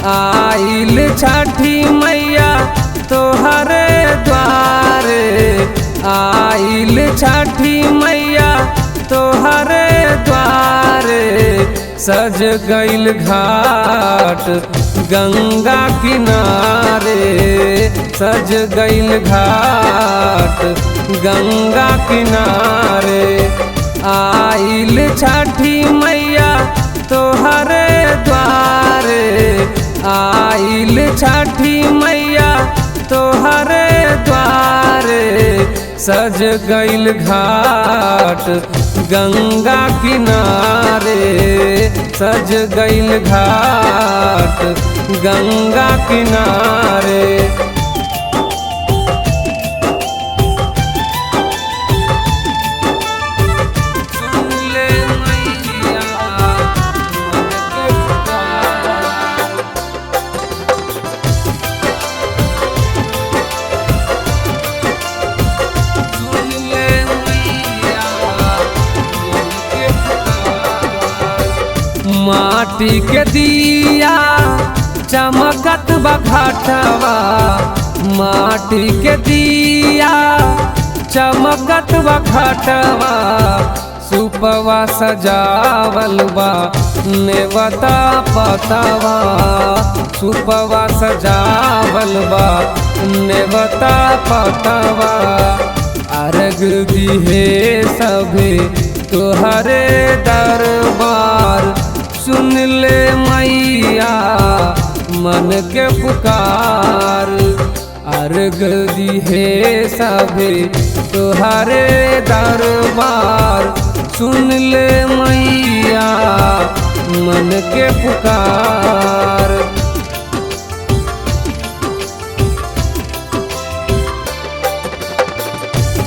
आइल छठी मैया तोहरे द्वारे, आइल छठी मैया तोहरे द्वारे। सज गइल घाट गंगा किनारे, सज गइल घाट गंगा किनारे। आइल छठी मैया तोहरे द्वारे, आइल छठी मैया तोहरे द्वारे। सज गइल घाट गंगा किनारे, सज गइल घाट गंगा किनारे। माटी के दिया चमकत बघाटवा, माटी के दिया चमकत बघाटवा। सुपवा सजावल बा नेवता पतवा, सुपवा सजावल बा नेवता पतवा। अर्घ दिहे सभे तोहरे दरबार, सुन ले मैया मन के पुकार। अर्घ दिहे सभे तोहरे दरबार, सुन ले मैया मन के पुकार।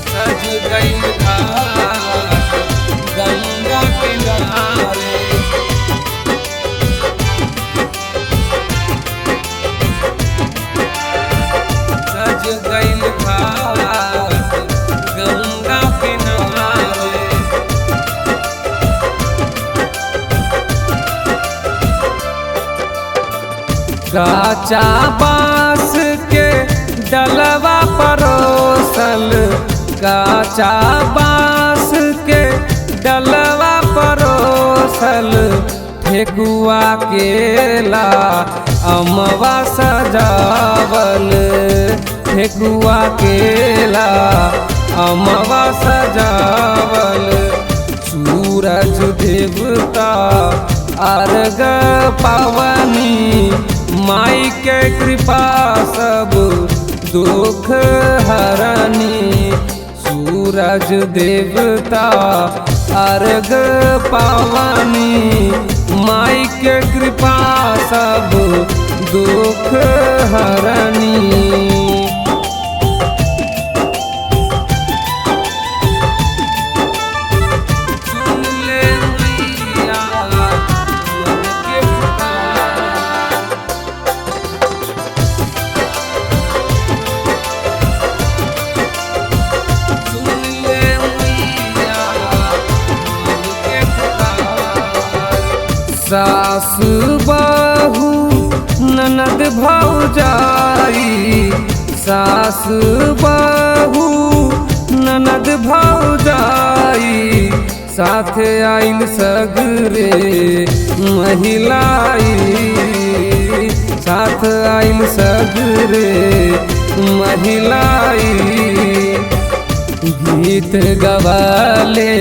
सज गइल घाट गंगा किनारे, गइल घाट गंगा किनारे। काचा बांस के डलवा परोसल, काचा बांस के डलवा परोसल। ठेकुआ केला अमवा सजावल, ठेकुआ केला अमवा सजावल। सूरज देवता अर्घ पावनी, माई के कृपा सब दुख हरनी। सूरज देवता अर्घ पावनी, माई के कृपा सब दुख हरनी। सास बहू ननद भौजाई, सास बहू ननद भौजाई। साथ आइल सगरे महिलाई, साथ आइल सगरे महिलाई। गीत गवाले